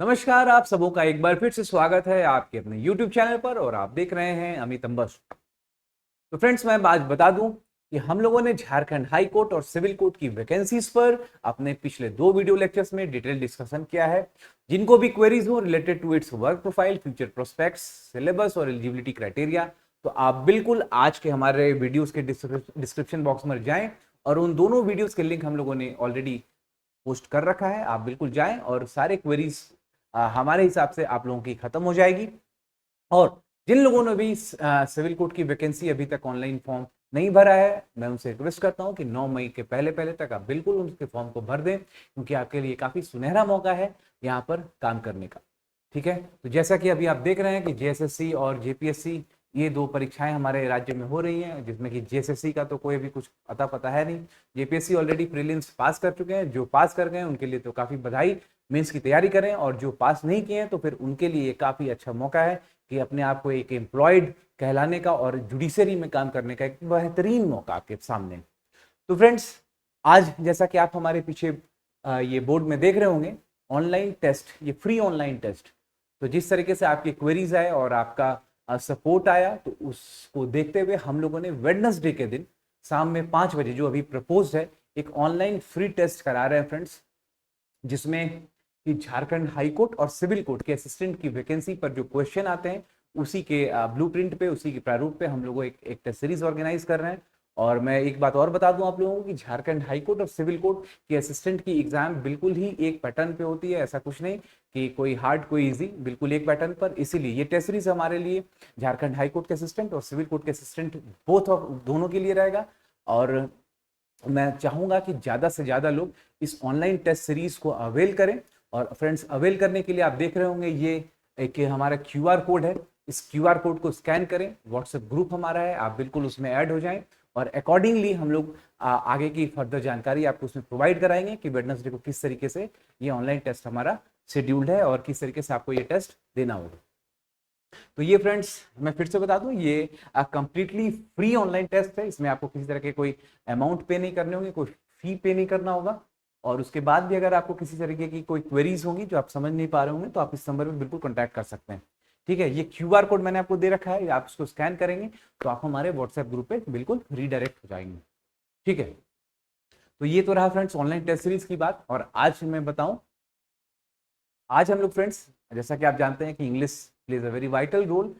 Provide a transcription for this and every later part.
नमस्कार, आप सबों का एक बार फिर से स्वागत है आपके अपने YouTube चैनल पर और आप देख रहे हैं अमित अंबस। तो फ्रेंड्स, मैं आज बता दूं कि हम लोगों ने झारखंड हाई कोर्ट और सिविल कोर्ट की वैकेंसीज पर अपने पिछले 2 वीडियो लेक्चर्स में डिटेल डिस्कशन किया है। जिनको भी क्वेरीज हो related to its work profile, future prospects, syllabus और एलिजिबिलिटी क्राइटेरिया, तो आप बिल्कुल आज के हमारे वीडियोस के डिस्क्रिप्शन बॉक्स में जाएं और उन दोनों वीडियोस के लिंक हम लोगों ने ऑलरेडी पोस्ट कर रखा है। आप बिल्कुल जाएं और सारे क्वेरीज हमारे हिसाब से आप लोगों की खत्म हो जाएगी। और जिन लोगों ने भी सिविल कोर्ट की वैकेंसी अभी तक ऑनलाइन फॉर्म नहीं भरा है, मैं उनसे रिक्वेस्ट करता हूं कि 9 मई के पहले पहले तक आप बिल्कुल उनके फॉर्म को भर दें, क्योंकि आपके लिए काफी सुनहरा मौका है यहाँ पर काम करने का। ठीक है, तो जैसा कि अभी आप देख रहे हैं कि जेएसएससी और जेपीएससी, ये 2 परीक्षाएं हमारे राज्य में हो रही हैं, जिसमें कि जेएसएससी का तो कोई भी कुछ अता पता है नहीं। जेपीएससी ऑलरेडी प्रीलिम्स पास कर चुके हैं, जो पास कर गए हैं उनके लिए तो काफी बधाई, मेंस की तैयारी करें। और जो पास नहीं किए हैं तो फिर उनके लिए काफी अच्छा मौका है कि अपने आप को एक एम्प्लॉयड कहलाने का और जुडिशरी में काम करने का एक बेहतरीन मौका आपके सामने। तो फ्रेंड्स, आज जैसा कि आप हमारे पीछे ये बोर्ड में देख रहे होंगे, ऑनलाइन टेस्ट, ये फ्री ऑनलाइन टेस्ट। तो जिस तरीके से आपकी क्वेरीज आए और आपका सपोर्ट आया, तो उसको देखते हुए हम लोगों ने वेडनेसडे के दिन शाम में 5 बजे जो अभी प्रपोज है, एक ऑनलाइन फ्री टेस्ट करा रहे हैं फ्रेंड्स, जिसमें कि झारखंड हाई कोर्ट और सिविल कोर्ट के असिस्टेंट की वैकेंसी पर जो क्वेश्चन आते हैं उसी के ब्लूप्रिंट पे, उसी के प्रारूप पे हम लोग एक टेस्ट सीरीज ऑर्गेनाइज कर रहे हैं। और मैं एक बात और बता दूं आप लोगों को कि झारखंड हाई कोर्ट और सिविल कोर्ट के असिस्टेंट की एग्जाम बिल्कुल ही एक पैटर्न पे होती है, ऐसा कुछ नहीं कि कोई हार्ड कोई इजी, बिल्कुल एक पैटर्न पर। इसीलिए ये टेस्ट सीरीज हमारे लिए झारखंड हाई कोर्ट के असिस्टेंट और सिविल कोर्ट के असिस्टेंट बोथ ऑफ दोनों के लिए रहेगा। और मैं चाहूंगा कि ज़्यादा से ज़्यादा लोग इस ऑनलाइन टेस्ट सीरीज को अवेल करें। और फ्रेंड्स, अवेल करने के लिए आप देख रहे होंगे ये एक हमारा क्यूआर कोड है, इस क्यूआर कोड को स्कैन करें, व्हाट्सएप ग्रुप हमारा है, आप बिल्कुल उसमें ऐड हो जाएं और अकॉर्डिंगली हम लोग आगे की फर्दर जानकारी आपको उसमें प्रोवाइड कराएंगे कि वेडनेसडे को किस तरीके से ये ऑनलाइन टेस्ट हमारा शेड्यूल्ड है और किस तरीके से आपको ये टेस्ट देना होगा। तो ये फ्रेंड्स, मैं फिर से बता दूं, ये कंप्लीटली फ्री ऑनलाइन टेस्ट है। इसमें आपको किसी तरह के कोई अमाउंट पे नहीं करने होंगे, कोई फी पे नहीं करना होगा। और उसके बाद भी अगर आपको किसी तरीके की कोई क्वेरीज होंगी जो आप समझ नहीं पा रहे होंगे, तो आप इस नंबर पे बिल्कुल कॉन्टैक्ट कर सकते हैं। ठीक है, ये क्यूआर कोड मैंने आपको दे रखा है, आप इसको स्कैन करेंगे तो आप हमारे व्हाट्सएप ग्रुप पे बिल्कुल रीडायरेक्ट हो जाएंगे। ठीक है, तो ये तो रहा फ्रेंड्स ऑनलाइन टेस्ट सीरीज की बात। और आज मैं बताऊं, आज हम लोग फ्रेंड्स, जैसा कि आप जानते हैं कि English plays a very vital role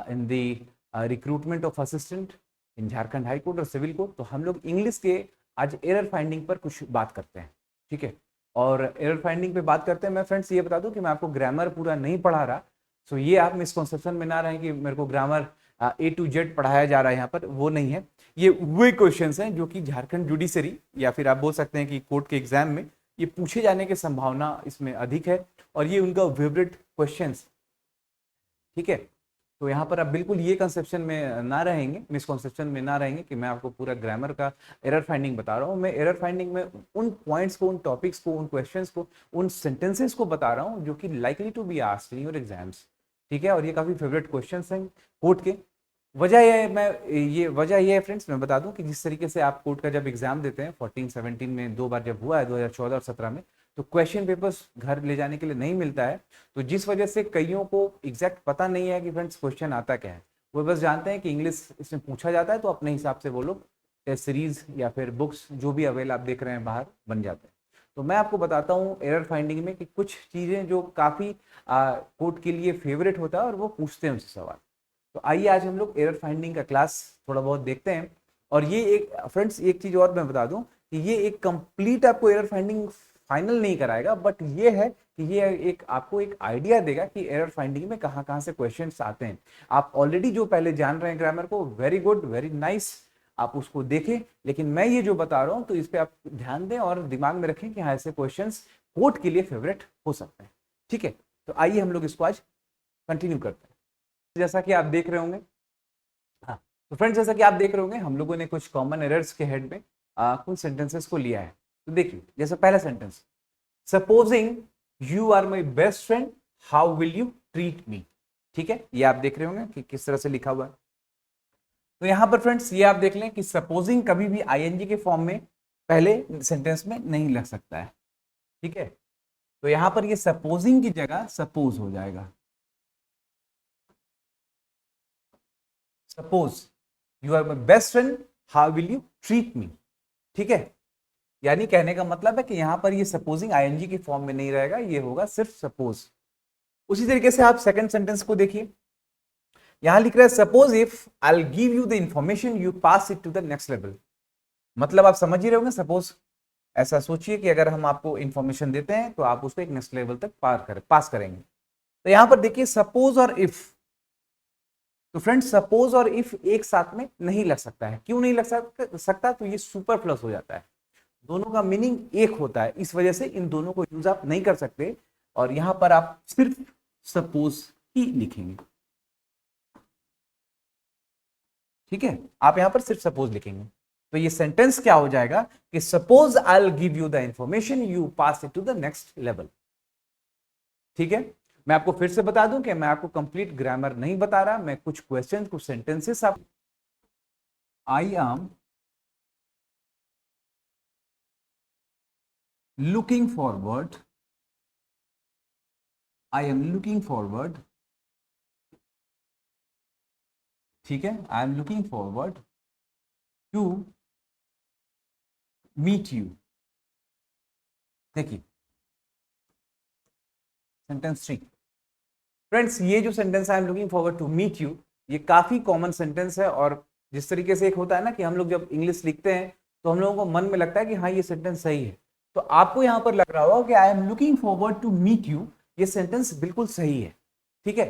in the recruitment of assistant in Jharkhand high court और सिविल कोर्ट, तो हम लोग इंग्लिश के आज एरर फाइंडिंग पर कुछ बात करते हैं। ठीक है, और एरर फाइंडिंग पे बात करते हैं, मैं फ्रेंड्स ये बता दूं कि मैं आपको ग्रामर पूरा नहीं पढ़ा रहा, सो ये आप मिसकॉन्सेप्शन में ना रहें कि मेरे को ग्रामर A to Z पढ़ाया जा रहा है, यहाँ पर वो नहीं है। ये वे क्वेश्चन हैं जो कि झारखंड जुडिशरी या फिर आप बोल सकते हैं कि कोर्ट के एग्जाम में ये पूछे जाने की संभावना इसमें अधिक है, और ये उनका फेवरेट क्वेश्चंस। ठीक है, तो यहाँ पर आप बिल्कुल ये कंसेप्शन में ना रहेंगे, मिसकॉन्सेप्शन में ना रहेंगे कि मैं आपको पूरा ग्रामर का एरर फाइंडिंग बता रहा हूँ। मैं एरर फाइंडिंग में उन पॉइंट्स को, उन टॉपिक्स को, उन क्वेश्चंस को, उन सेंटेंसेस को बता रहा हूँ जो कि likely to be asked in your exams. ठीक है, और ये काफी फेवरेट क्वेश्चंस हैं कोर्ट के। वजह यह है, वजह यह है फ्रेंड्स, मैं बता दूं कि जिस तरीके से आप कोर्ट का जब एग्जाम देते हैं 14-17 में 2 बार जब हुआ है, 2014 और 17 में, तो क्वेश्चन पेपर्स घर ले जाने के लिए नहीं मिलता है। तो जिस वजह से कईयों को एग्जैक्ट पता नहीं है कि फ्रेंड्स क्वेश्चन आता क्या है, वो बस जानते हैं कि इंग्लिश इसमें पूछा जाता है, तो अपने हिसाब से वो लोग टेस्ट सीरीज या फिर बुक्स जो भी अवेल आप देख रहे हैं बाहर बन जाते हैं। तो मैं आपको बताता हूँ एरर फाइंडिंग में कि कुछ चीज़ें जो काफ़ी कोर्ट के लिए फेवरेट होता है और वो पूछते हैं उनसे सवाल। तो आइए आज हम लोग एरर फाइंडिंग का क्लास थोड़ा बहुत देखते हैं। और ये एक फ्रेंड्स, एक चीज और मैं बता दूं कि ये एक कंप्लीट आपको एरर फाइंडिंग फाइनल नहीं कराएगा, बट ये है कि ये एक आपको एक आइडिया देगा कि एरर फाइंडिंग में कहाँ कहाँ से क्वेश्चंस आते हैं। आप ऑलरेडी जो पहले जान रहे हैं ग्रामर को, वेरी गुड, वेरी नाइस, आप उसको देखें। लेकिन मैं ये जो बता रहा हूँ तो इस पर आप ध्यान दें और दिमाग में रखें कि हाँ, ऐसे क्वेश्चन कोर्ट के लिए फेवरेट हो सकते हैं। ठीक है, तो आइए हम लोग इसको आज कंटिन्यू करते हैं। जैसा कि आप देख रहे होंगे, हाँ, तो फ्रेंड्स जैसा कि आप देख रहे होंगे, हम लोगों ने कुछ कॉमन एरर्स के हेड में कुछ सेंटेंसेस को लिया है। तो देखिए, जैसा पहला sentence, supposing you are my best friend, how will you treat me. ठीक है, ये आप देख रहे होंगे कि किस तरह से लिखा हुआ है। तो यहां पर फ्रेंड्स ये आप देख लें कि सपोजिंग कभी भी आईएनजी के फॉर्म में पहले सेंटेंस में नहीं लग सकता है। ठीक है, तो यहां पर ये सपोजिंग की जगह सपोज हो जाएगा। Suppose you are my best friend, how will you treat me. ठीक है, यानी कहने का मतलब है कि यहां पर ये सपोजिंग आईएनजी की फॉर्म में नहीं रहेगा, ये होगा सिर्फ सपोज। उसी तरीके से आप सेकंड सेंटेंस को देखिए, यहां लिख रहा है suppose if I give you the information you pass it to the next level. मतलब आप समझ ही रहे होंगे, सपोज ऐसा सोचिए कि अगर हम आपको इंफॉर्मेशन देते हैं तो आप उसको एक नेक्स्ट लेवल तक पास करेंगे। तो यहां पर देखिए सपोज और इफ, तो फ्रेंड्स सपोज और इफ एक साथ में नहीं लग सकता है। क्यों नहीं लग सकता? तो ये सुपरफ्लस हो जाता है, दोनों का मीनिंग एक होता है, इस वजह से इन दोनों को यूज आप नहीं कर सकते। और यहां पर आप सिर्फ सपोज ही लिखेंगे। ठीक है, आप यहां पर सिर्फ सपोज लिखेंगे। तो ये सेंटेंस क्या हो जाएगा कि suppose I will give you the information you pass it to the next level. ठीक है, मैं आपको फिर से बता दूं कि मैं आपको कंप्लीट ग्रामर नहीं बता रहा, मैं कुछ क्वेश्चन कुछ सेंटेंसेस आप I am looking forward, I am looking forward, ठीक है, I am looking forward to meet you. देखिए सेंटेंस 3, फ्रेंड्स ये जो sentence I am looking forward to meet you, ये काफी कॉमन सेंटेंस है। और जिस तरीके से एक होता है ना कि हम लोग जब इंग्लिश लिखते हैं तो हम लोगों को मन में लगता है कि हाँ ये सेंटेंस सही है, तो आपको यहां पर लग रहा होगा कि I am looking forward to meet you, ये सेंटेंस बिल्कुल सही है। ठीक है,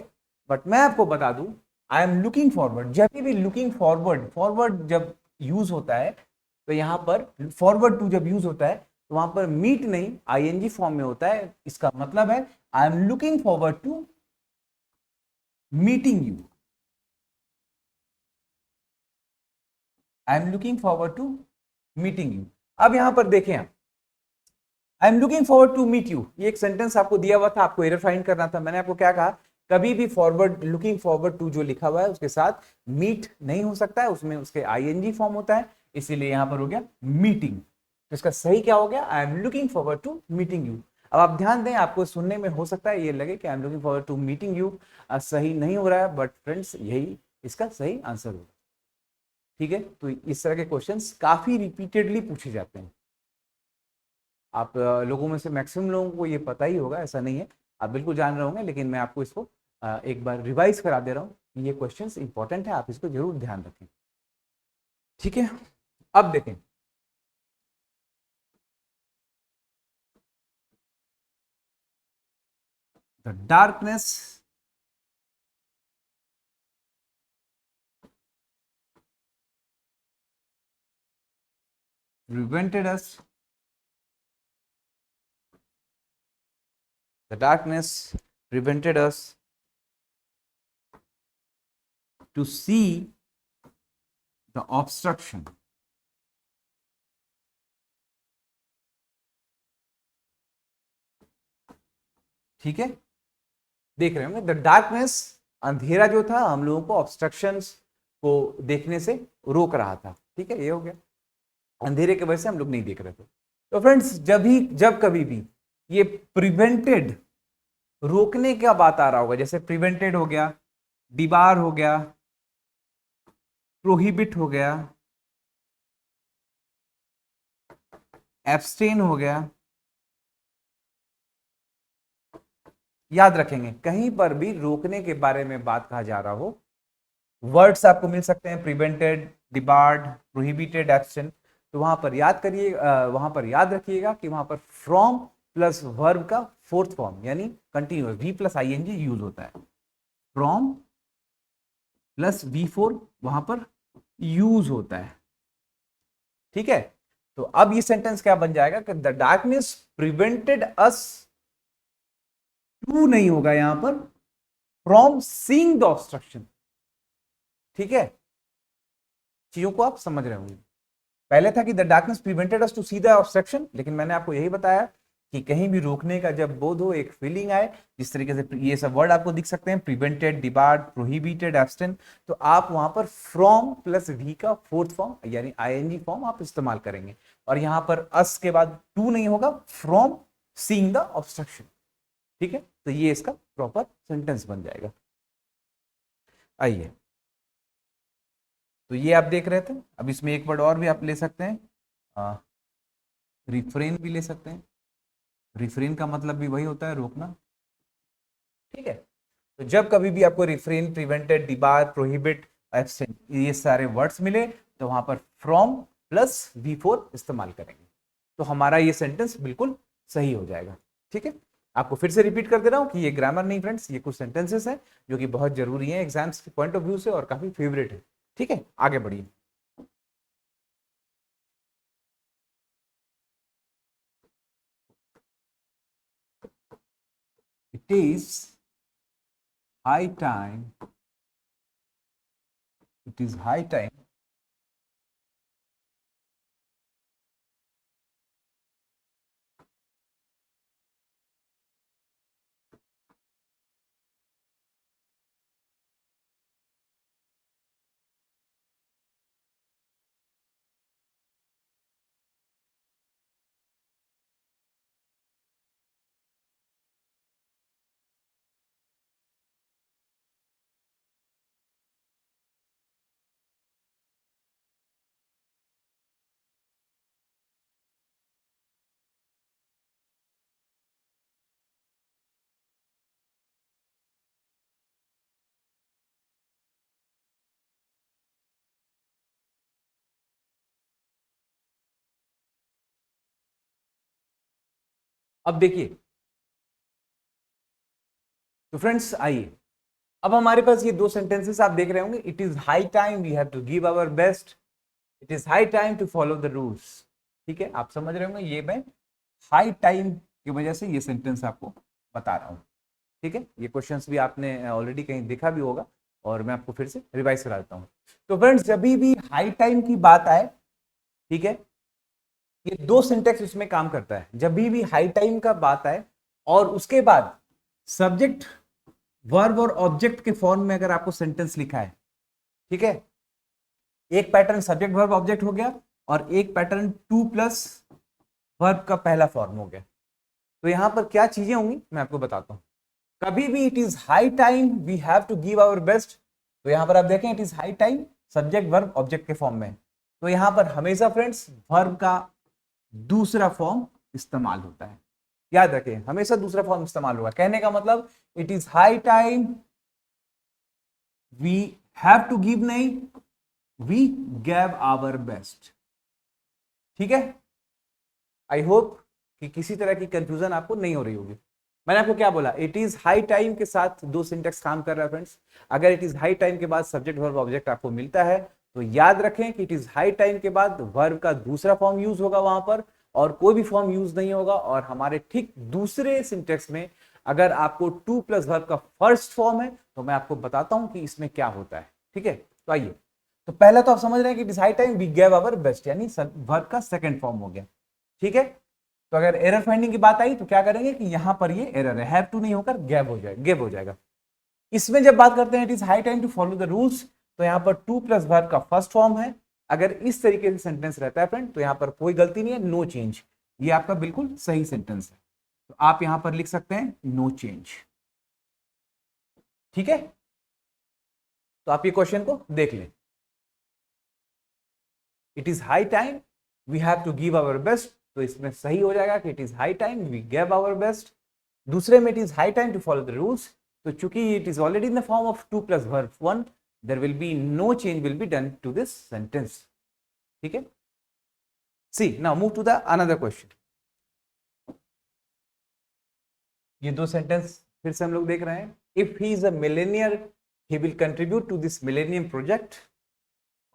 बट मैं आपको बता दूं आई एम लुकिंग फॉरवर्ड, जब भी लुकिंग फॉरवर्ड, फॉरवर्ड जब यूज होता है तो यहां पर फॉरवर्ड टू जब यूज होता है तो वहां पर मीट नहीं आईएनजी फॉर्म में होता है। इसका मतलब है I am looking forward to meeting you, I am looking forward to meeting you. अब यहां पर देखें आप, I am looking forward to meet you, ये एक सेंटेंस आपको दिया हुआ था, आपको एरर फाइंड करना था। मैंने आपको क्या कहा, कभी भी फॉरवर्ड लुकिंग फॉरवर्ड टू जो लिखा हुआ है उसके साथ मीट नहीं हो सकता है, उसमें उसके आईएनजी फॉर्म होता है, इसीलिए यहां पर हो गया मीटिंग। तो इसका सही क्या हो गया, I am looking forward to meeting you. अब आप ध्यान दें, आपको सुनने में हो सकता है ये लगे कि I am looking forward to meeting you, सही नहीं हो रहा है, बट फ्रेंड्स यही इसका सही आंसर होगा। ठीक है, तो इस तरह के क्वेश्चंस काफी रिपीटेडली पूछे जाते हैं। आप लोगों में से मैक्सिमम लोगों को ये पता ही होगा, ऐसा नहीं है, आप बिल्कुल जान रहे होंगे, लेकिन मैं आपको इसको एक बार रिवाइज करा दे रहा हूँ। ये क्वेश्चंस इंपॉर्टेंट है, आप इसको जरूर ध्यान रखें। ठीक है, अब देखें the darkness prevented us, the darkness prevented us to see the obstruction। ठीक है, देख रहे होंगे द डार्कनेस, अंधेरा जो था हम लोगों को ऑब्स्ट्रक्शंस को देखने से रोक रहा था। ठीक है, ये हो गया, अंधेरे की वजह से हम लोग नहीं देख रहे थे। तो फ्रेंड्स जब कभी भी ये प्रिवेंटेड, रोकने का बात आ रहा होगा, जैसे प्रिवेंटेड हो गया, डिबार हो गया, प्रोहिबिट हो गया, एब्सटेन हो गया, याद रखेंगे कहीं पर भी रोकने के बारे में बात कहा जा रहा हो, वर्ड्स आपको मिल सकते हैं प्रिवेंटेड, डिबार्ड, प्रोहिबिटेड, एब्सटेन, तो वहां पर याद करिए, वहां पर याद रखिएगा कि वहां पर फ्रॉम प्लस वर्ब का फोर्थ फॉर्म यानी continuous V plus ING use होता है। फ्रॉम प्लस V4 वहां पर यूज होता है। ठीक है, तो अब ये सेंटेंस क्या बन जाएगा कि the darkness prevented us, to नहीं होगा यहां पर, फ्रॉम सीइंग द ऑब्स्ट्रक्शन। ठीक है, चीजों को आप समझ रहे होंगे। पहले था कि the darkness prevented us to see the obstruction, लेकिन मैंने आपको यही बताया कि कहीं भी रोकने का जब बोध हो, एक फीलिंग आए, जिस तरीके से ये सब वर्ड आपको दिख सकते हैं, प्रिवेंटेड, डिबार्ड, प्रोहिबिटेड, एब्सटेन, तो आप वहां पर फ्रॉम प्लस वी का फोर्थ फॉर्म यानी आईएनजी फॉर्म आप इस्तेमाल करेंगे। और यहां पर अस के बाद टू नहीं होगा, फ्रॉम सीइंग द ऑब्स्ट्रक्शन। ठीक है, तो ये इसका प्रॉपर सेंटेंस बन जाएगा। आइए, तो ये आप देख रहे थे। अब इसमें एक वर्ड और भी आप ले सकते हैं, रिफ्रेन भी ले सकते हैं। रिफ्रेन का मतलब भी वही होता है, रोकना। ठीक है, तो जब कभी भी आपको refrain, prevented, debar, prohibit, absent ये सारे वर्ड्स मिले तो वहां पर फ्रॉम प्लस V4 इस्तेमाल करेंगे, तो हमारा ये सेंटेंस बिल्कुल सही हो जाएगा। ठीक है, आपको फिर से रिपीट कर दे रहा हूं कि ये ग्रामर नहीं फ्रेंड्स, ये कुछ सेंटेंसेस हैं जो कि बहुत जरूरी है एग्जाम्स के पॉइंट ऑफ व्यू से और काफी फेवरेट है। ठीक है, आगे बढ़िए। It is high time, it is high time अब देखिए, तो फ्रेंड्स आइए, अब हमारे पास ये दो सेंटेंसेस आप देख रहे होंगे। It is high time we have to give our best, it is high time to follow the rules. ठीक है, आप समझ रहे होंगे ये मैं हाई टाइम की वजह से ये सेंटेंस आपको बता रहा हूं। ठीक है, ये क्वेश्चंस भी आपने ऑलरेडी कहीं देखा भी होगा और मैं आपको फिर से रिवाइज करा देता हूँ। तो फ्रेंड्स, जब भी हाई टाइम की बात आए, ठीक है, ये दो सिंटेक्स इसमें काम करता है। जब भी हाई टाइम का बात आए और उसके बाद सब्जेक्ट, वर्ब और ऑब्जेक्ट के फॉर्म में अगर आपको सेंटेंस लिखा है, ठीक है, एक पैटर्न सब्जेक्ट वर्ब ऑब्जेक्ट हो गया और एक पैटर्न टू प्लस वर्ब का पहला फॉर्म हो गया, तो यहां पर क्या चीजें होंगी मैं आपको बताता हूं। कभी भी it is high time we have to give our best, तो यहां पर आप देखें it is high time subject verb object के फॉर्म में, तो यहां पर हमेशा फ्रेंड्स वर्ब का दूसरा फॉर्म इस्तेमाल होता है। याद रखें, हमेशा दूसरा फॉर्म इस्तेमाल होगा। कहने का मतलब it is high time we have to give, नहीं, वी गैव आवर बेस्ट। ठीक है, आई होप कि किसी तरह की कंफ्यूजन आपको नहीं हो रही होगी। मैंने आपको क्या बोला, इट इज हाई टाइम के साथ दो सिंटेक्स काम कर रहा है फ्रेंड्स। अगर इट इज हाई टाइम के बाद सब्जेक्ट वर्ब ऑब्जेक्ट आपको मिलता है तो याद रखें कि इट इज हाई टाइम के बाद वर्ब का दूसरा फॉर्म यूज होगा वहां पर, और कोई भी फॉर्म यूज नहीं होगा। और हमारे ठीक दूसरे सिंटेक्स में अगर आपको टू प्लस वर्ब का फर्स्ट फॉर्म है तो मैं आपको बताता हूं कि इसमें क्या होता है। ठीक है, तो आइए, तो पहला तो आप समझ रहे हैं कि it is high time we gave our best, यानी वर्ब का सेकंड फॉर्म हो गया। ठीक है, तो अगर एरर फाइंडिंग की बात आई तो क्या करेंगे कि यहां पर ये एरर है, हैव टू नहीं होकर गैव हो जाएगा, गेव हो जाएगा। इसमें जब बात करते हैं it is high time to follow the rules, तो यहां पर टू प्लस वर्ब का फर्स्ट फॉर्म है। अगर इस तरीके से सेंटेंस रहता है फ्रेंड तो यहां पर कोई गलती नहीं है, नो चेंज, ये आपका बिल्कुल सही सेंटेंस है। तो आप यहां पर लिख सकते हैं नो चेंज। ठीक है, तो आप ये क्वेश्चन को देख लें। It is high time we have to give our best, तो इसमें सही हो जाएगा कि it is high time we gave our best. दूसरे में it is high time to follow the rules, तो चूंकि it is already in the form of to plus verb one, there will be no change will be done to this sentence. ठीक है, see now move to the another question. ये दो sentence फिर से हम लोग देख रहे हैं। If he is a millionaire he will contribute to this millennium project,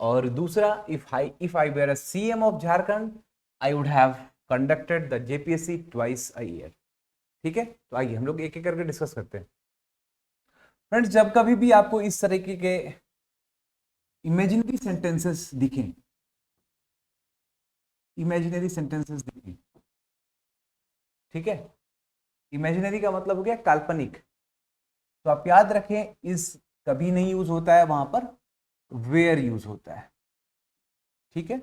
और दूसरा if I were a CM of Jharkhand I would have conducted the JPSC twice a year. ठीक है, तो आइए हम लोग एक एक करके डिस्कस करते हैं। फ्रेंड्स, जब कभी भी आपको इस तरीके के इमेजिनरी सेंटेंसेस दिखें, इमेजिनरी सेंटेंसेस दिखें, ठीक है, इमेजिनरी का मतलब हो गया काल्पनिक, तो आप याद रखें इस कभी नहीं यूज होता है, वहां पर वेयर यूज होता है। ठीक है,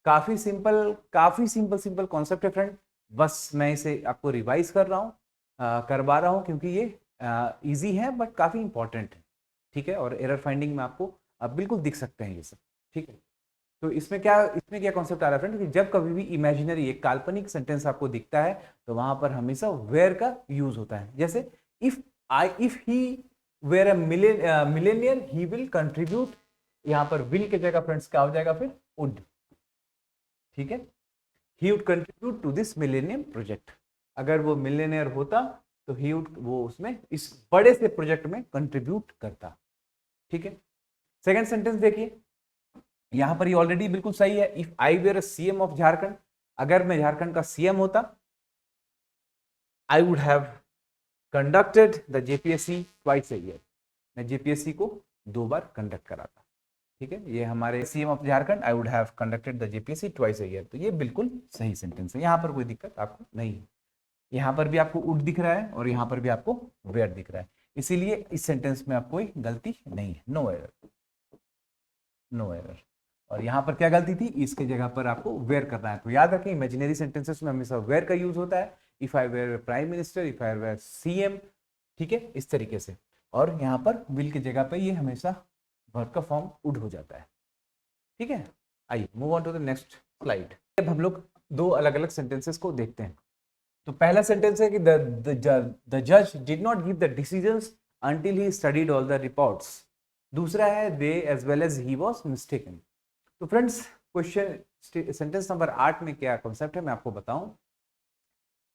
काफी सिंपल सिंपल कॉन्सेप्ट है फ्रेंड। बस मैं इसे आपको रिवाइज कर रहा हूँ, करवा रहा हूँ, क्योंकि ये इजी है बट काफ़ी इंपॉर्टेंट है, ठीक है। और एरर फाइंडिंग में आपको बिल्कुल दिख सकते हैं ये सब, ठीक है। तो इसमें क्या कॉन्सेप्ट आ रहा है फ्रेंड, कि जब कभी भी इमेजिनरी एक काल्पनिक सेंटेंस आपको दिखता है तो वहां पर हमेशा वेयर का यूज होता है। जैसे if he were a millionaire he will contribute, यहां पर विल की जगह फ्रेंड्स क्या हो जाएगा फिर वुड, ठीक है। He would contribute to this millennium project, अगर वो मिलेनियर होता तो ही वुड वो उसमें इस बड़े से प्रोजेक्ट में कंट्रीब्यूट करता, ठीक है। सेकंड सेंटेंस देखिए, यहां पर ये ऑलरेडी बिल्कुल सही है। If I were CM of Jharkhand, अगर मैं झारखंड का सीएम होता, I would have conducted the JPSC twice a year, मैं जेपीएससी को 2 बार कंडक्ट कराता, ठीक है। ये हमारे CM of Jharkhand, I would have conducted the JPSC twice a year, तो ये बिल्कुल सही सेंटेंस है, यहां पर कोई दिक्कत आपको नहीं है। यहां पर भी आपको वुड दिख रहा है और यहां पर भी आपको वेयर दिख रहा है, इसीलिए इस सेंटेंस में आपको कोई गलती नहीं है, नो एरर, नो एरर। और यहां पर क्या गलती थी, इसके जगह पर आपको वेयर करना है। तो याद रखें, इमेजिनरी सेंटेंसेस में हमेशा वेयर का यूज होता है। If I were prime minister, if I were CM, ठीक है, इस तरीके से। और यहां पर विल की जगह पे ये हमेशा वर्ब का फॉर्म वुड हो जाता है, ठीक है। आइए move on to the next slide. अब हम लोग 2 अलग अलग सेंटेंसेस को देखते हैं। तो पहला सेंटेंस है कि द जज did not give the decisions until he studied all the reports. दूसरा है they as well as he was mistaken. तो फ्रेंड्स क्वेश्चन सेंटेंस नंबर 8 में क्या कॉन्सेप्ट है मैं आपको बताऊं।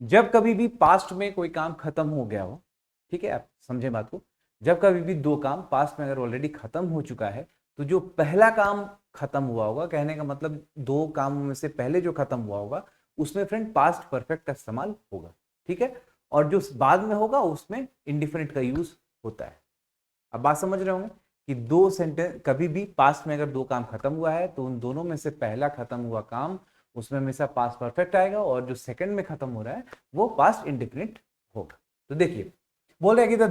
जब कभी भी पास्ट में कोई काम खत्म हो गया हो, ठीक है, आप समझे बात को, जब कभी भी 2 काम पास्ट में अगर ऑलरेडी खत्म हो चुका है, तो जो पहला काम खत्म हुआ होगा, कहने का मतलब 2 कामों में से पहले जो खत्म हुआ होगा उसमें फ्रेंड पास्ट परफेक्ट का इस्तेमाल होगा, ठीक है। और जो बाद में होगा उसमें इंडिफिनिट का यूज होता है। अब बात समझ रहे होंगे कि 2 सेंटेंस, कभी भी पास्ट में अगर 2 काम खत्म हुआ है तो उन दोनों में से पहला खत्म हुआ काम उसमें हमेशा पास्ट परफेक्ट आएगा, और जो सेकंड में खत्म हो रहा है वो पास्ट इंडिफिनिट होगा। तो देखिए बोल रहे हैं कि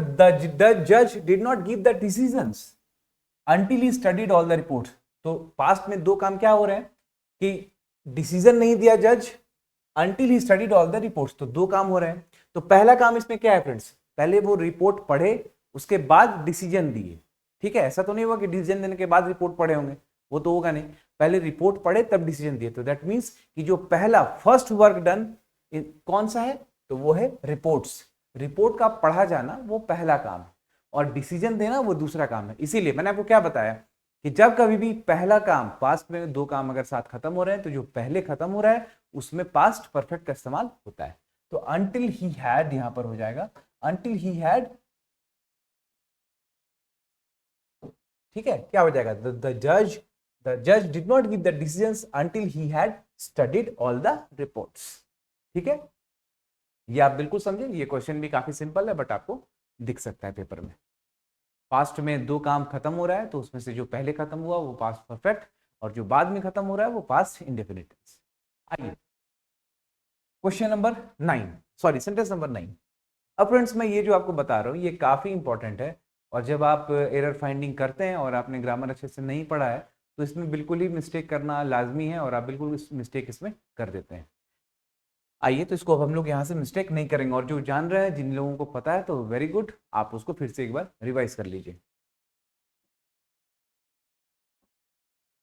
द जज did not give the decisions until he studied all the reports. तो पास्ट में 2 काम क्या हो रहे हैं कि डिसीजन नहीं दिया जज until he studied all the reports, तो 2 काम हो रहे हैं। तो पहला काम इसमें क्या है फ्रेंड्स, पहले वो रिपोर्ट पढ़े उसके बाद डिसीजन दिए, ठीक है। ऐसा तो नहीं हुआ कि डिसीजन देने के बाद रिपोर्ट पढ़े होंगे, वो तो होगा नहीं, पहले रिपोर्ट पढ़े तब डिसीजन दिए। तो दैट मींस कि जो पहला फर्स्ट वर्क डन कौन सा है, तो वो है रिपोर्ट्स। रिपोर्ट का पढ़ा जाना वो पहला काम है और डिसीजन देना वो दूसरा काम है। इसीलिए मैंने आपको क्या बताया कि जब कभी भी पहला काम, पास्ट में 2 काम अगर साथ खत्म हो रहे हैं तो जो पहले खत्म हो रहा है उसमें पास्ट परफेक्ट का इस्तेमाल होता है। तो अंटिल ही हैड यहां पर हो जाएगा अंटिल ही हैड, ठीक है। क्या हो जाएगा, द जज did not give the decisions until he had studied all the reports, ठीक है। ये आप बिल्कुल समझे, ये क्वेश्चन भी काफी सिंपल है बट आपको दिख सकता है पेपर में। पास्ट में 2 काम खत्म हो रहा है तो उसमें से जो पहले खत्म हुआ वो पास्ट परफेक्ट, और जो बाद में खत्म हो रहा है वो पास्ट इंडेफिनिट। आइए question number 9, sorry sentence number 9। अब फ्रेंड्स मैं ये जो आपको बता रहा हूँ ये काफी इंपॉर्टेंट है, और जब आप एरर फाइंडिंग करते हैं और आपने ग्रामर अच्छे से नहीं पढ़ा है तो इसमें बिल्कुल ही मिस्टेक करना लाजमी है, और आप बिल्कुल मिस्टेक इसमें कर देते हैं। आइए तो इसको अब हम लोग यहाँ से मिस्टेक नहीं करेंगे, और जो जान रहे हैं, जिन लोगों को पता है तो वेरी गुड, आप उसको फिर से एक बार रिवाइज कर लीजिए।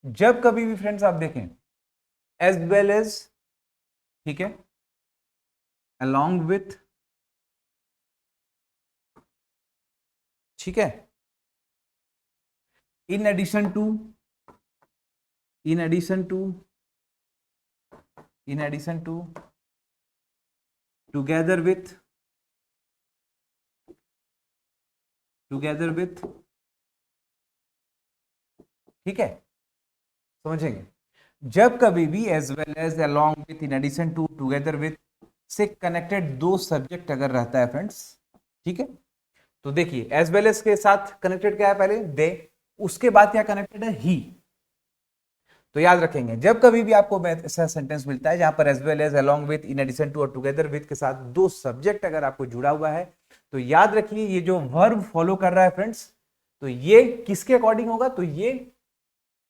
जब कभी भी फ्रेंड्स आप देखें एज वेल एज, ठीक है, along with, ठीक है, in addition to, in addition to, in addition to, together with, together with, ठीक है, समझेंगे। जब कभी भी as well as, along with, in addition to, together with से कनेक्टेड 2 सब्जेक्ट अगर रहता है फ्रेंड्स, ठीक है, तो देखिए एज वेल एज के साथ कनेक्टेड क्या है, पहले दे, उसके बाद क्या कनेक्टेड है, ही। तो याद रखेंगे जब कभी भी आपको ऐसा सेंटेंस मिलता है जहां पर as well as, along with, in addition to और टुगेदर विद के साथ 2 सब्जेक्ट अगर आपको जुड़ा हुआ है, तो याद रखिए ये जो वर्ब फॉलो कर रहा है फ्रेंड्स, तो ये किसके अकॉर्डिंग होगा, तो ये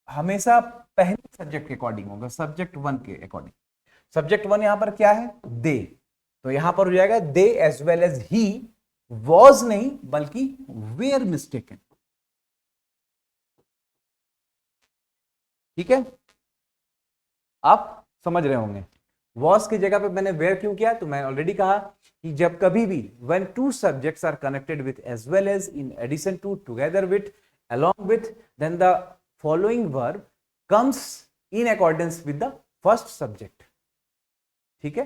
हमेशा पहले सब्जेक्ट के अकॉर्डिंग होगा, सब्जेक्ट 1 के अकॉर्डिंग। सब्जेक्ट वन यहां पर क्या है, दे, तो यहां पर हो जाएगा they as well as he was नहीं बल्कि वेयर मिस्टेकन। ठीक है, आप समझ रहे होंगे। वॉज की जगह पे मैंने वेयर क्यों किया, तो मैं ऑलरेडी कहा कि जब कभी भी when two subjects are connected with as well as, in addition to, together with, along with, then the following verb comes in accordance with the first subject। ठीक है,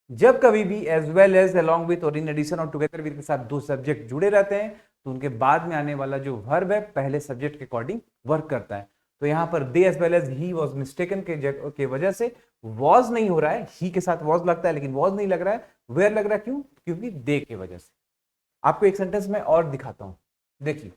जब कभी भी as well as, along with और in addition और together with के साथ दो सब्जेक्ट जुड़े रहते हैं तो उनके बाद में आने वाला जो वर्ब है पहले सब्जेक्ट के अकॉर्डिंग वर्क करता है। तो यहां पर they as well as he was mistaken के वजह से वॉज नहीं हो रहा है, ही के साथ वॉज लगता है लेकिन वॉज नहीं लग रहा है, वेयर लग रहा है, क्यों, क्योंकि दे के वजह से। आपको एक सेंटेंस में और दिखाता हूं, देखिए,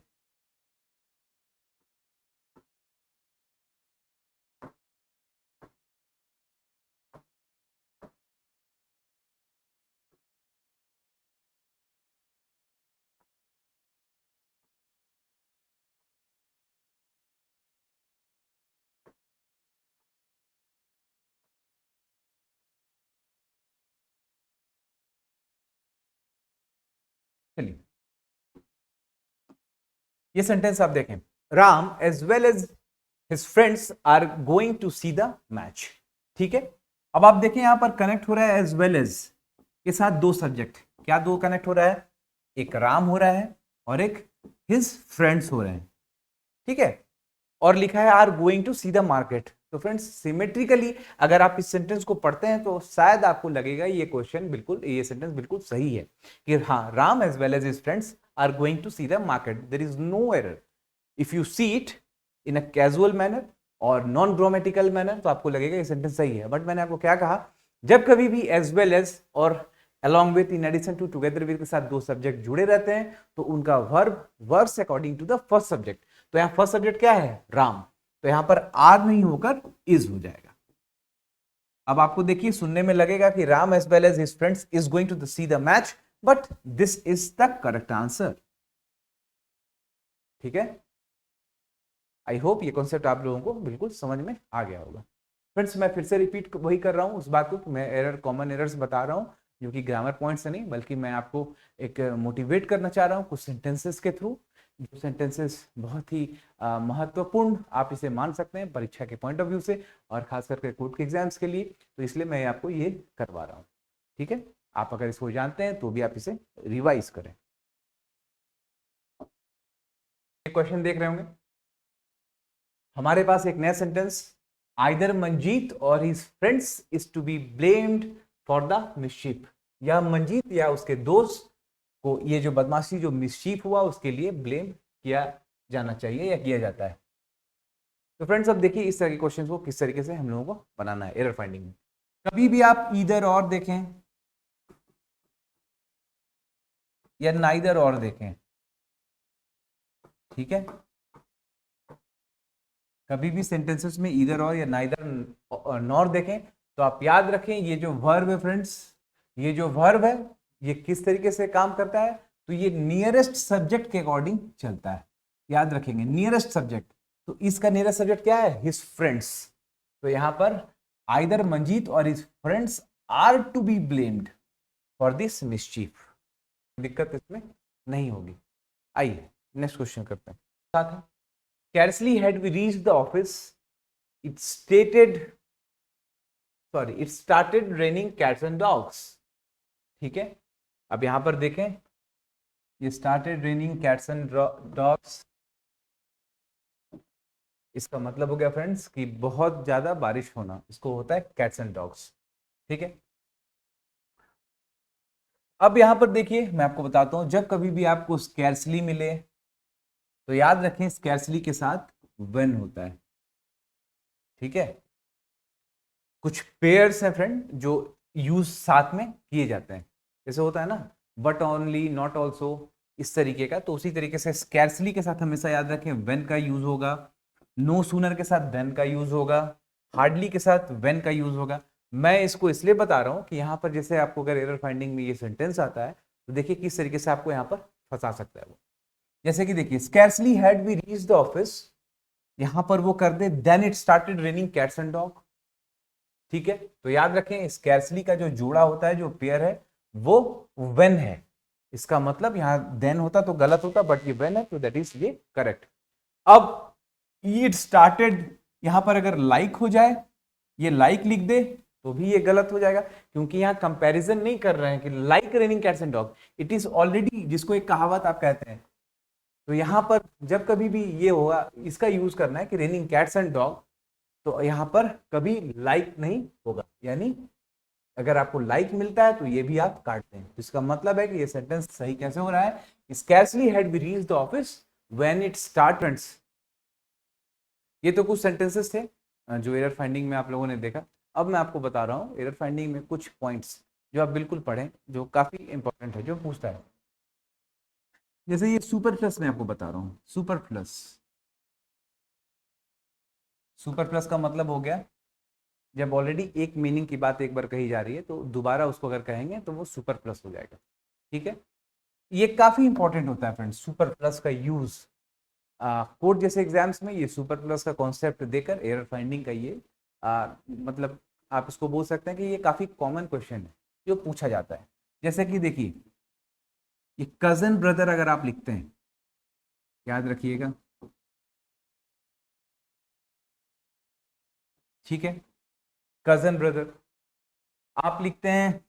चलिए ये सेंटेंस आप देखें, Ram as well as his friends are going to see the match. ठीक है, अब आप देखें यहां पर कनेक्ट हो रहा है एज वेल एज के साथ दो सब्जेक्ट, क्या दो कनेक्ट हो रहा है, एक राम हो रहा है और एक हिज फ्रेंड्स हो रहे हैं। ठीक है, और लिखा है are going to see the market. तो फ्रेंड्स सिमेट्रिकली अगर आप इस सेंटेंस को पढ़ते हैं तो शायद आपको लगेगा ये क्वेश्चन बिल्कुल, ये सेंटेंस बिल्कुल सही है कि हाँ, Ram as well as his friends are going to see the market, there is no error. If you see it in a casual manner और नॉन ग्रामेटिकल मैनर तो आपको लगेगा ये सेंटेंस सही है। बट मैंने आपको क्या कहा, जब कभी भी एज वेल एज और along with, in addition to, together with के साथ दो सब्जेक्ट जुड़े रहते हैं तो उनका verb works according to the first subject. तो यहाँ फर्स्ट सब्जेक्ट क्या है, राम, तो यहां पर आर नहीं होकर इज हो जाएगा। अब आपको देखिए सुनने में लगेगा कि Ram as well as his friends is going to see the match, but this is the correct answer. ठीक है, आई होप ये कॉन्सेप्ट आप लोगों को बिल्कुल समझ में आ गया होगा। फ्रेंड्स मैं फिर से रिपीट वही कर रहा हूं उस बात को कि मैं एरर, कॉमन एरर्स बता रहा हूं जो कि ग्रामर पॉइंट से नहीं बल्कि मैं आपको एक मोटिवेट करना चाह रहा हूं कुछ सेंटेंसेस के थ्रू, जो सेंटेंसेस बहुत ही महत्वपूर्ण आप इसे मान सकते हैं परीक्षा के पॉइंट ऑफ व्यू से और खास करके कोर्ट के एग्जाम्स के लिए, तो इसलिए मैं आपको ये करवा रहा हूँ। ठीक है, आप अगर इसको जानते हैं तो भी आप इसे रिवाइज करें। क्वेश्चन देख रहे होंगे, हमारे पास एक नया सेंटेंस, आइदर मंजीत और his friends is to be blamed for the mischief, या मंजीत या उसके दोस्त को ये जो बदमाशी, जो मिसचीफ हुआ उसके लिए ब्लेम किया जाना चाहिए या किया जाता है। तो फ्रेंड्स अब देखिए इस तरह के क्वेश्चन को किस तरीके से हम लोगों को बनाना है एरर फाइंडिंग में। कभी भी आप ईदर और देखें या नाइदर और देखें, ठीक है, कभी भी सेंटेंसेस में ईदर और या नाइदर नॉर देखें तो आप याद रखें ये जो वर्ब है फ्रेंड्स, ये जो वर्ब है ये किस तरीके से काम करता है, तो ये नियरेस्ट सब्जेक्ट के अकॉर्डिंग चलता है। याद रखेंगे नियरेस्ट सब्जेक्ट, तो इसका नियरेस्ट सब्जेक्ट क्या है, हिज फ्रेंड्स। तो यहां पर आइदर मंजीत और his friends are to be blamed for this mischief, दिक्कत इसमें नहीं होगी। आइए नेक्स्ट क्वेश्चन करते हैं। साथ है, scarcely had we reached the office, it started raining cats and dogs। ठीक है, अब यहां पर देखें ये started raining cats and dogs, इसका मतलब हो गया फ्रेंड्स कि बहुत ज्यादा बारिश होना, इसको होता है cats and dogs। ठीक है, अब यहां पर देखिए मैं आपको बताता हूं, जब कभी भी आपको scarcely मिले तो याद रखें scarcely के साथ when होता है। ठीक है, कुछ पेयर्स हैं फ्रेंड जो यूज साथ में किए जाते हैं, जैसे होता है ना बट ओनली, नॉट ऑल्सो, इस तरीके का। तो उसी तरीके से स्कैर्सली के साथ हमेशा याद रखें व्हेन का यूज होगा, नो सूनर के साथ देन का यूज होगा, हार्डली के साथ व्हेन का यूज होगा। मैं इसको इसलिए बता रहा हूं कि यहाँ पर जैसे आपको अगर एरर फाइंडिंग में ये सेंटेंस आता है तो देखिए किस तरीके से आपको यहाँ पर फंसा सकता है वो। जैसे कि देखिए scarcely had we reach the office, यहां पर वो कर दे then it started raining cats and dog. ठीक है, तो याद रखें स्कैर्सली का जो जोड़ा होता है, जो पेयर है, वो व्हेन है। इसका मतलब यहाँ देन होता तो गलत होता, बट ये व्हेन है, तो दैट इज ये करेक्ट। अब इट स्टार्टेड, यहां पर अगर लाइक हो जाए, ये लाइक लिख दे तो भी ये गलत हो जाएगा, क्योंकि यहाँ कंपैरिजन नहीं कर रहे हैं कि like raining cats and dog, it is already, जिसको एक कहावत आप कहते हैं। तो यहाँ पर जब कभी भी ये होगा, इसका यूज करना है कि रेनिंग कैट्स एंड डॉग, तो यहाँ पर कभी लाइक नहीं होगा, यानी अगर आपको लाइक मिलता है तो ये भी आप काटते हैं। इसका मतलब है कि ये सेंटेंस सही कैसे हो रहा है, scarcely had we reached the office when it started. ये तो कुछ सेंटेंसेस थे जो एरर फाइंडिंग में आप लोगों ने देखा। अब मैं आपको बता रहा हूँ एरर फाइंडिंग में कुछ पॉइंट्स जो आप बिल्कुल पढ़ें, जो काफी इंपॉर्टेंट है, जो पूछता है। जैसे ये सुपर प्लस मैं आपको बता रहा हूँ, सुपर प्लस, सुपर प्लस का मतलब हो गया जब ऑलरेडी एक मीनिंग की बात एक बार कही जा रही है तो दोबारा उसको अगर कहेंगे तो वो सुपर प्लस हो जाएगा। ठीक है, ये काफी इंपॉर्टेंट होता है फ्रेंड्स, सुपर प्लस का यूज कोर्ट जैसे एग्जाम्स में। ये सुपर प्लस का कॉन्सेप्ट देकर एरर फाइंडिंग का ये मतलब आप इसको बोल सकते हैं कि ये काफी कॉमन क्वेश्चन है जो पूछा जाता है। जैसे कि देखिए, ये कजन ब्रदर अगर आप लिखते हैं, याद रखिएगा, ठीक है, कजन ब्रदर आप लिखते हैं,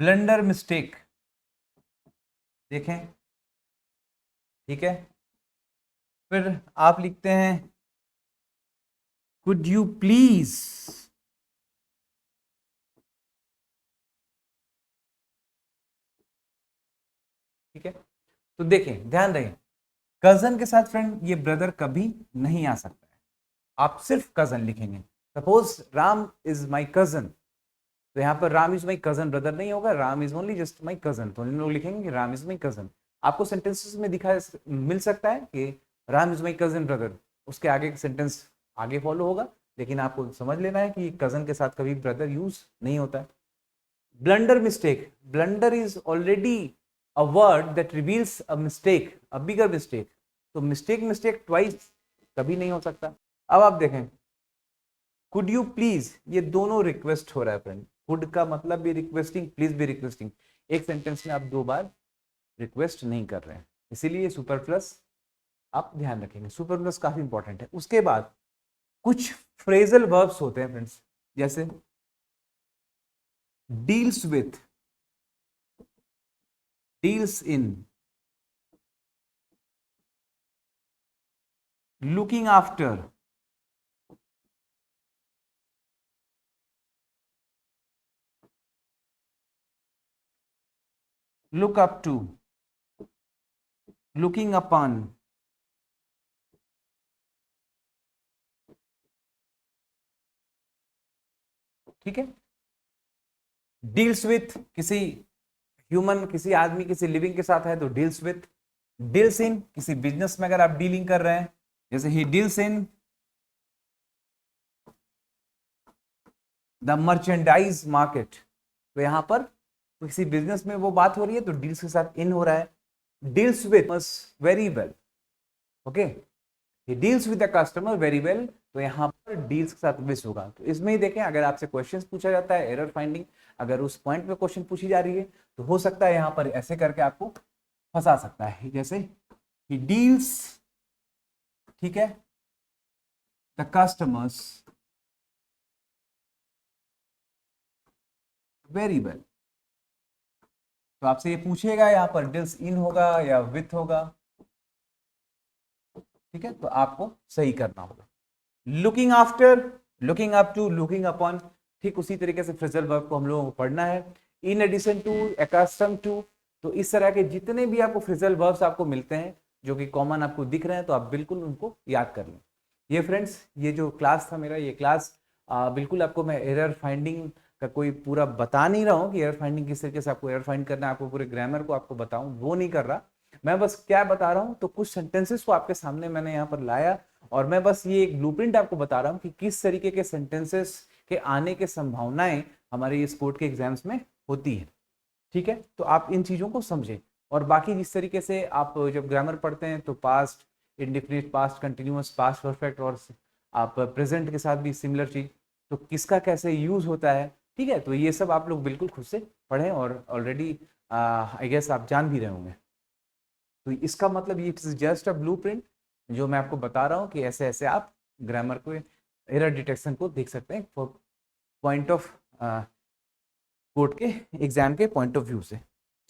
ब्लंडर मिस्टेक, देखें, ठीक है, फिर आप लिखते हैं कुड यू प्लीज, ठीक है। तो देखें, ध्यान रहे, कजन के साथ फ्रेंड ये ब्रदर कभी नहीं आ सकता है, आप सिर्फ कजन लिखेंगे। Suppose Ram is my cousin, तो यहाँ पर Ram is my cousin brother नहीं होगा, Ram is only just my cousin, तो इन लोग लिखेंगे कि राम इज माई कजन। आपको सेंटेंसेस में दिखा मिल सकता है कि Ram is my cousin brother, उसके आगे का सेंटेंस आगे फॉलो होगा, लेकिन आपको समझ लेना है कि कजन के साथ कभी ब्रदर यूज नहीं होता है। Blunder mistake, blunder is already a word that reveals a mistake, a bigger mistake, तो मिस्टेक मिस्टेक ट्वाइस कभी नहीं हो सकता। अब आप देखें, कुड यू प्लीज, ये दोनों रिक्वेस्ट हो रहा है फ्रेंड, कुड का मतलब भी रिक्वेस्टिंग, प्लीज भी रिक्वेस्टिंग, एक सेंटेंस में आप दो बार रिक्वेस्ट नहीं कर रहे हैं, इसीलिए सुपर प्लस आप ध्यान रखेंगे, सुपर प्लस काफी इंपॉर्टेंट है। उसके बाद कुछ फ्रेजल वर्ब्स होते हैं फ्रेंड्स, जैसे deals with, deals in, looking after, look up to, looking upon, ठीक है। डील्स विथ किसी ह्यूमन, किसी आदमी, किसी लिविंग के साथ है तो डील्स विथ। डील्स इन किसी बिजनेस में अगर आप डीलिंग कर रहे हैं, जैसे he deals in the merchandise market, तो यहां पर किसी बिजनेस में वो बात हो रही है तो डील्स के साथ इन हो रहा है। Deals with very well, okay, he deals with the customer very well, तो यहाँ पर डील्स के साथ विस होगा। तो इसमें ही देखें, अगर आपसे क्वेश्चन पूछा जाता है एरर फाइंडिंग, अगर उस पॉइंट पे क्वेश्चन पूछी जा रही है तो हो सकता है यहाँ पर ऐसे करके आपको फंसा सकता है, जैसे ही डील्स, ठीक है, द कस्टमर्स वेरी वेल, तो आपसे ये पूछेगा यहाँ पर डील्स इन होगा या विथ होगा, ठीक है, तो आपको सही करना होगा। Looking after, looking up to, looking upon, ठीक उसी तरीके से फ्रेजल वर्ब को हम लोगों को पढ़ना है। In addition to, accustomed to, तो इस तरह के जितने भी आपको फ्रेजल वर्ब्स आपको मिलते हैं जो कि कॉमन आपको दिख रहे हैं, तो आप बिल्कुल उनको याद कर लें। ये फ्रेंड्स, ये जो क्लास था मेरा, ये क्लास बिल्कुल आपको मैं एरर फाइंडिंग का कोई पूरा बता नहीं रहा हूँ कि एरर फाइंडिंग किस तरीके से आपको एरर फाइंड करना है, आपको पूरे ग्रामर को आपको बताऊं, वो नहीं कर रहा। मैं बस क्या बता रहा हूँ, तो कुछ सेंटेंसेस को आपके सामने मैंने यहाँ पर लाया, और मैं बस ये एक ब्लूप्रिंट आपको बता रहा हूँ कि किस तरीके के सेंटेंसेस के आने के संभावनाएं हमारे इस कोर्ट के एग्जाम्स में होती है। ठीक है, तो आप इन चीजों को समझें। और बाकी जिस तरीके से आप जब ग्रामर पढ़ते हैं तो past, indefinite, past continuous, past perfect और आप प्रेजेंट के साथ भी सिमिलर चीज, तो किसका कैसे यूज होता है, ठीक है, तो ये सब आप लोग बिल्कुल खुद से पढ़ें और ऑलरेडी आई गेस आप जान भी रहे होंगे। तो इसका मतलब ये जस्ट अ ब्लूप्रिंट जो मैं आपको बता रहा हूँ कि ऐसे ऐसे आप ग्रामर को, एरर डिटेक्शन को देख सकते हैं पॉइंट ऑफ कोर्ट के एग्जाम के पॉइंट ऑफ व्यू से,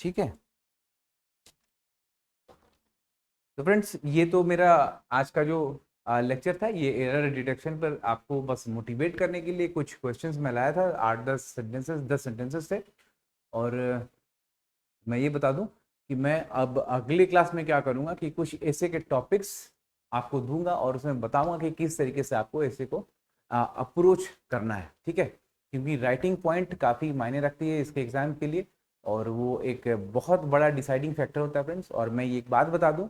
ठीक है। तो फ्रेंड्स ये तो मेरा आज का जो लेक्चर था, ये एरर डिटेक्शन पर आपको बस मोटिवेट करने के लिए कुछ क्वेश्चंस मैं लाया था, 8-10 सेंटेंसेस थे। और मैं ये बता दूं कि मैं अब अगली क्लास में क्या करूंगा कि कुछ ऐसे के टॉपिक्स आपको दूंगा और उसमें बताऊंगा कि किस तरीके से आपको ऐसे को अप्रोच करना है, ठीक है, क्योंकि राइटिंग पॉइंट काफ़ी मायने रखती है इसके एग्जाम के लिए और वो एक बहुत बड़ा डिसाइडिंग फैक्टर होता है फ्रेंड्स। और मैं ये एक बात बता दूं,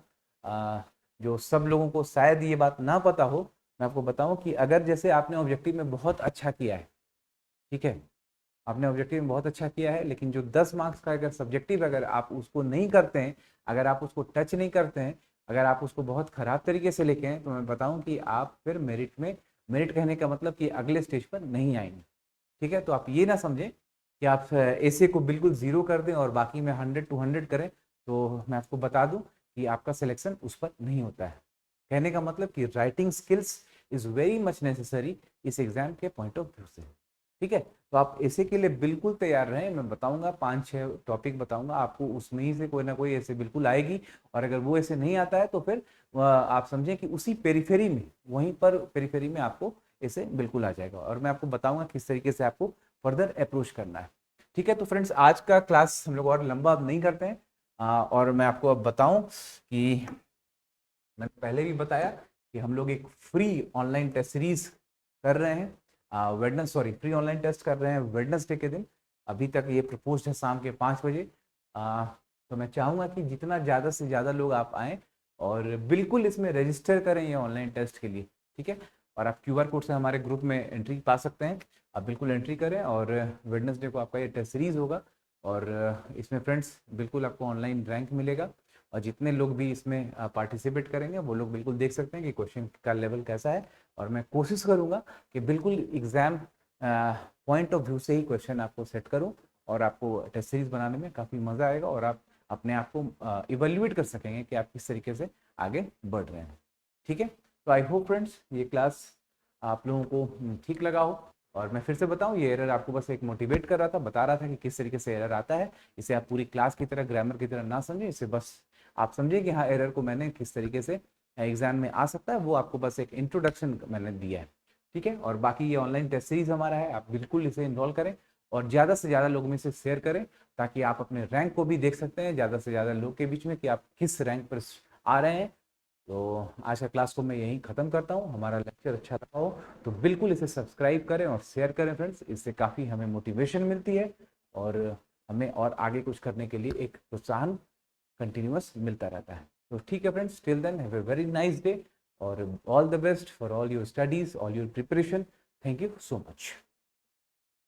जो सब लोगों को शायद ये बात ना पता हो, मैं आपको बताऊं कि अगर जैसे आपने ऑब्जेक्टिव में बहुत अच्छा किया है, ठीक है, आपने ऑब्जेक्टिव में बहुत अच्छा किया है, लेकिन जो 10 मार्क्स का अगर सब्जेक्टिव अगर आप उसको नहीं करते हैं, अगर आप उसको टच नहीं करते हैं, अगर आप उसको बहुत खराब तरीके से लेके हैं, तो मैं बताऊं कि आप फिर मेरिट में, मेरिट कहने का मतलब कि अगले स्टेज पर नहीं आएंगे, ठीक है। तो आप ये ना समझें कि आप ऐसे को बिल्कुल जीरो कर दें और बाकी में 100-200 करें, तो मैं आपको बता दूं कि आपका सिलेक्शन उस पर नहीं होता है। कहने का मतलब कि writing skills is very much necessary इस एग्जाम के पॉइंट ऑफ व्यू से, ठीक है। तो आप ऐसे के लिए बिल्कुल तैयार रहें, मैं बताऊंगा 5-6 टॉपिक बताऊंगा आपको, उसमें ही से कोई ना कोई ऐसे बिल्कुल आएगी। और अगर वो ऐसे नहीं आता है तो फिर आप समझें कि उसी पेरीफेरी में, वहीं पर पेरीफेरी में आपको ऐसे बिल्कुल आ जाएगा और मैं आपको बताऊंगा किस तरीके से आपको फर्दर अप्रोच करना है, ठीक है। तो फ्रेंड्स आज का क्लास हम लोग और लंबा अब नहीं करते हैं, और मैं आपको अब बताऊं कि मैंने पहले भी बताया कि हम लोग एक फ्री ऑनलाइन टेस्ट सीरीज कर रहे हैं, फ्री ऑनलाइन टेस्ट कर रहे हैं वेडनेसडे के दिन। अभी तक ये प्रपोज है शाम के 5 बजे। तो मैं चाहूँगा कि जितना ज़्यादा से ज़्यादा लोग आप आएँ और बिल्कुल इसमें रजिस्टर करें ये ऑनलाइन टेस्ट के लिए, ठीक है। और आप QR कोड से हमारे ग्रुप में एंट्री पा सकते हैं, आप बिल्कुल एंट्री करें और वेडनेसडे को आपका ये टेस्ट सीरीज होगा और इसमें फ्रेंड्स बिल्कुल आपको ऑनलाइन रैंक मिलेगा और जितने लोग भी इसमें पार्टिसिपेट करेंगे वो लोग बिल्कुल देख सकते हैं कि क्वेश्चन का लेवल कैसा है। और मैं कोशिश करूंगा कि बिल्कुल एग्जाम पॉइंट ऑफ व्यू से ही क्वेश्चन आपको सेट करूं और आपको टेस्ट सीरीज बनाने में काफ़ी मज़ा आएगा और आप अपने आप को इवेल्युएट कर सकेंगे कि आप किस तरीके से आगे बढ़ रहे हैं, ठीक है। तो आई होप फ्रेंड्स ये क्लास आप लोगों को ठीक लगा हो। और मैं फिर से बताऊं, ये एरर आपको बस एक मोटिवेट कर रहा था, बता रहा था कि किस तरीके से एरर आता है। इसे आप पूरी क्लास की तरह, ग्रामर की तरह ना समझें, इसे बस आप समझिए कि हाँ एरर को मैंने किस तरीके से एग्जाम में आ सकता है, वो आपको बस एक इंट्रोडक्शन मैंने दिया है, ठीक है। और बाकी ये ऑनलाइन टेस्ट सीरीज हमारा है, आप बिल्कुल इसे इन्वॉल्व करें और ज़्यादा से ज़्यादा लोगों में इसे शेयर करें ताकि आप अपने रैंक को भी देख सकते हैं ज़्यादा से ज़्यादा लोग के बीच में कि आप किस रैंक पर आ रहे हैं। तो आज का क्लास को मैं यहीं ख़त्म करता हूँ। हमारा लेक्चर अच्छा लगा हो तो बिल्कुल इसे सब्सक्राइब करें और शेयर करें फ्रेंड्स, इससे काफ़ी हमें मोटिवेशन मिलती है और हमें और आगे कुछ करने के लिए एक प्रोत्साहन कंटिन्यूअस मिलता रहता है। तो ठीक है friends, till then have a very nice day और all the best for all your studies, all your preparation. Thank you so much.